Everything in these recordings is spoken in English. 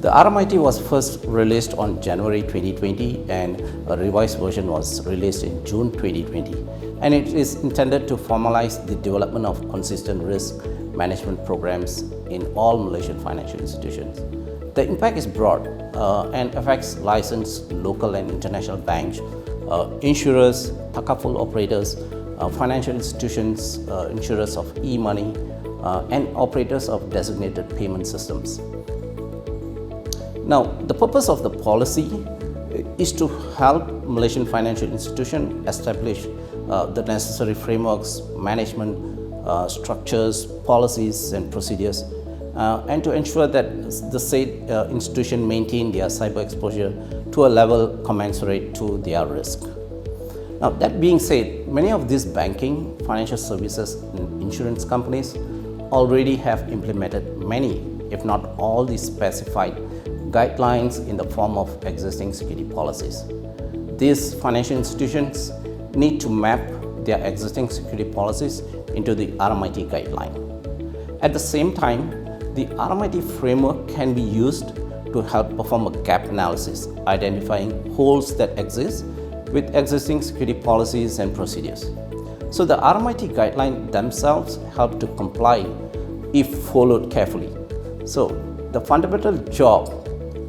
The RMiT was first released on January 2020 and a revised version was released in June 2020, and it is intended to formalize the development of consistent risk management programs in all Malaysian financial institutions. The impact is broad and affects licensed local and international banks, insurers, takaful operators, financial institutions, insurers of e-money, and operators of designated payment systems. Now, the purpose of the policy is to help Malaysian financial institutions establish the necessary frameworks, management structures, policies and procedures, and to ensure that the said institution maintain their cyber exposure to a level commensurate to their risk. Now, that being said, many of these banking, financial services and insurance companies already have implemented many, if not all, the specified guidelines in the form of existing security policies. These financial institutions need to map their existing security policies into the RMiT guideline. At the same time, the RMiT framework can be used to help perform a gap analysis, identifying holes that exist with existing security policies and procedures. So the RMiT guidelines themselves help to comply if followed carefully. So the fundamental job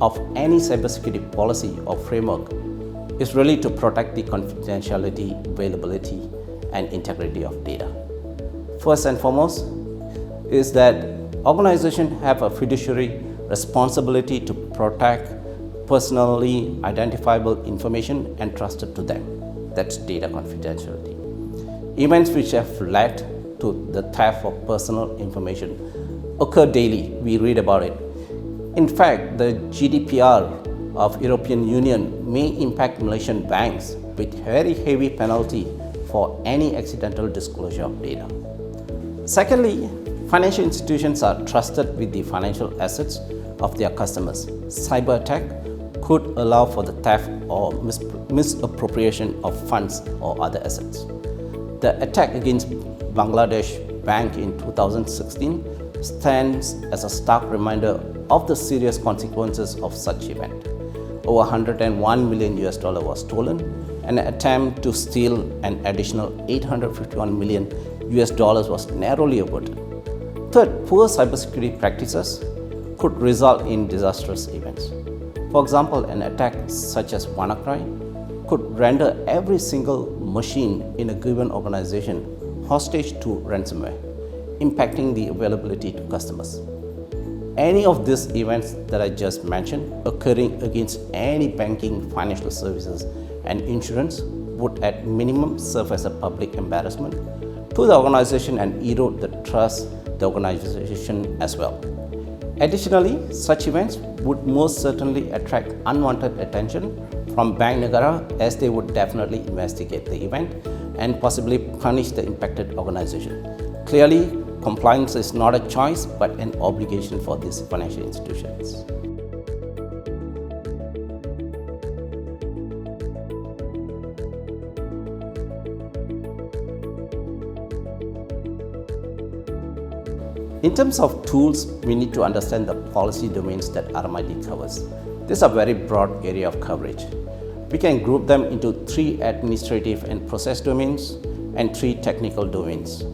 of any cybersecurity policy or framework is really to protect the confidentiality, availability, and integrity of data. First and foremost is that organizations have a fiduciary responsibility to protect personally identifiable information entrusted to them. That's data confidentiality. Events which have led to the theft of personal information occur daily. We read about it. In fact, the GDPR of European Union may impact Malaysian banks with very heavy penalty for any accidental disclosure of data. Secondly, financial institutions are trusted with the financial assets of their customers. Cyber attack could allow for the theft or misappropriation of funds or other assets. The attack against Bangladesh Bank in 2016 stands as a stark reminder of the serious consequences of such event. Over $101 million was stolen, and an attempt to steal an additional $851 million was narrowly averted. Third, poor cybersecurity practices could result in disastrous events. For example, an attack such as WannaCry could render every single machine in a given organization hostage to ransomware, impacting the availability to customers. Any of these events that I just mentioned occurring against any banking, financial services and insurance would at minimum serve as a public embarrassment to the organization and erode the trust the organization as well. Additionally, such events would most certainly attract unwanted attention from Bank Negara, as they would definitely investigate the event and possibly punish the impacted organization. Clearly, compliance is not a choice but an obligation for these financial institutions. In terms of tools, we need to understand the policy domains that RMiT covers. This is a very broad area of coverage. We can group them into 3 administrative and process domains and 3 technical domains: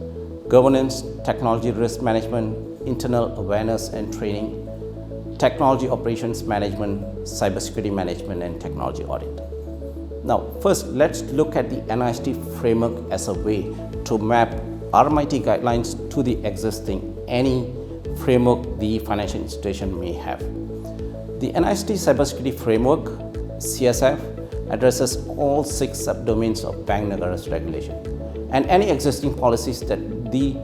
governance, technology risk management, internal awareness and training, technology operations management, cybersecurity management, and technology audit. Now, first, let's look at the NIST framework as a way to map RMiT guidelines to the existing any framework the financial institution may have. The NIST Cybersecurity Framework, CSF, addresses all 6 subdomains of Bank Negara's regulation, and any existing policies that the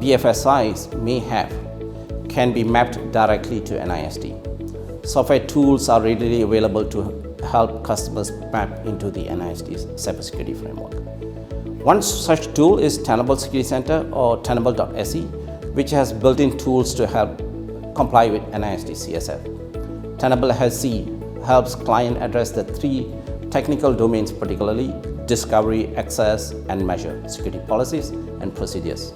BFSIs may have can be mapped directly to NIST. Software tools are readily available to help customers map into the NIST cybersecurity framework. One such tool is Tenable Security Center or Tenable.se which has built-in tools to help comply with NIST CSF. Tenable SC helps client address the three technical domains, particularly discovery, access, and measure security policies and procedures.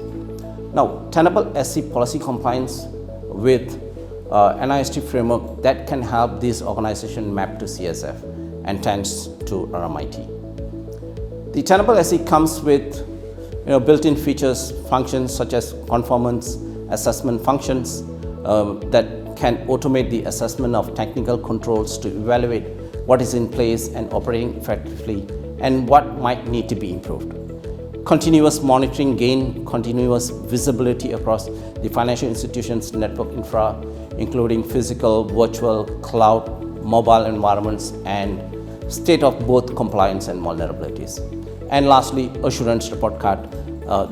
Now, Tenable SC policy compliance with NIST framework that can help this organization map to CSF and tends to RMiT. The Tenable SC comes with built-in features, functions such as conformance assessment functions that can automate the assessment of technical controls to evaluate what is in place and operating effectively and what might need to be improved. Continuous monitoring gain continuous visibility across the financial institution's network infra, including physical, virtual, cloud, mobile environments, and state of both compliance and vulnerabilities. And lastly, assurance report card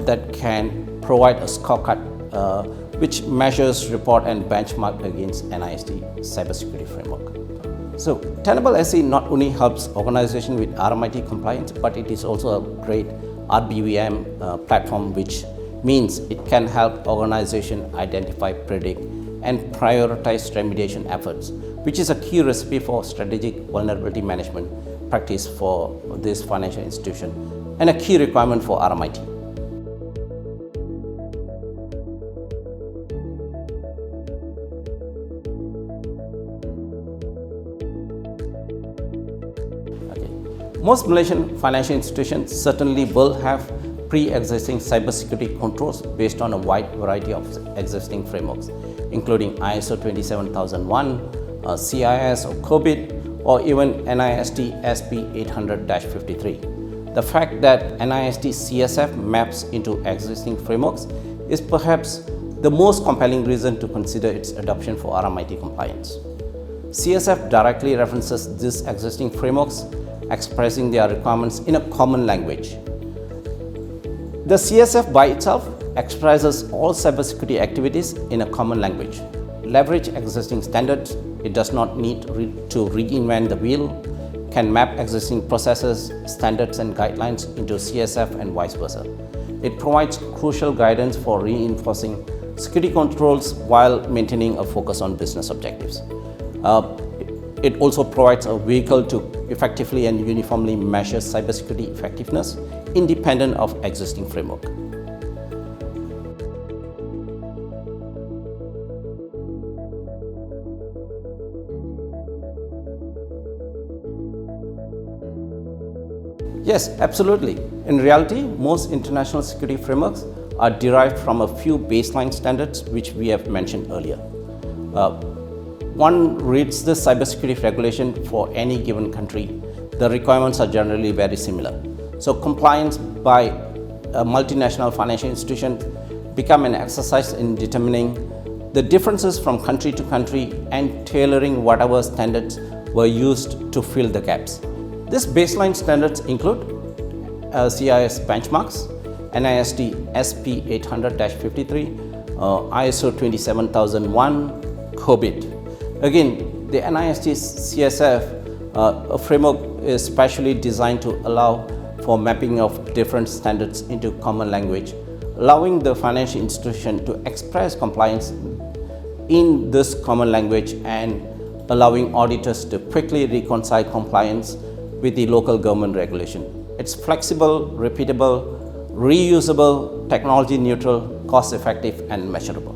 that can provide a scorecard which measures, report, and benchmark against NIST cybersecurity framework. So Tenable SC not only helps organization with RMiT compliance, but it is also a great RBVM platform, which means it can help organization identify, predict, and prioritize remediation efforts, which is a key recipe for strategic vulnerability management practice for this financial institution and a key requirement for RMiT. Most Malaysian financial institutions certainly will have pre-existing cybersecurity controls based on a wide variety of existing frameworks, including ISO 27001, CIS or COBIT, or even NIST SP 800-53. The fact that NIST CSF maps into existing frameworks is perhaps the most compelling reason to consider its adoption for RMiT compliance. CSF directly references these existing frameworks, expressing their requirements in a common language. The CSF by itself expresses all cybersecurity activities in a common language. Leverage existing standards, it does not need to reinvent the wheel, can map existing processes, standards, and guidelines into CSF and vice versa. It provides crucial guidance for reinforcing security controls while maintaining a focus on business objectives. It also provides a vehicle to effectively and uniformly measure cybersecurity effectiveness independent of existing framework. Yes, absolutely. In reality, most international security frameworks are derived from a few baseline standards which we have mentioned earlier. One reads the cybersecurity regulation for any given country. The requirements are generally very similar. So compliance by a multinational financial institution become an exercise in determining the differences from country to country and tailoring whatever standards were used to fill the gaps. These baseline standards include CIS benchmarks, NIST SP 800-53, ISO 27001, COBIT. Again, the NIST CSF framework is specially designed to allow for mapping of different standards into common language, allowing the financial institution to express compliance in this common language and allowing auditors to quickly reconcile compliance with the local government regulation. It's flexible, repeatable, reusable, technology neutral, cost effective, and measurable.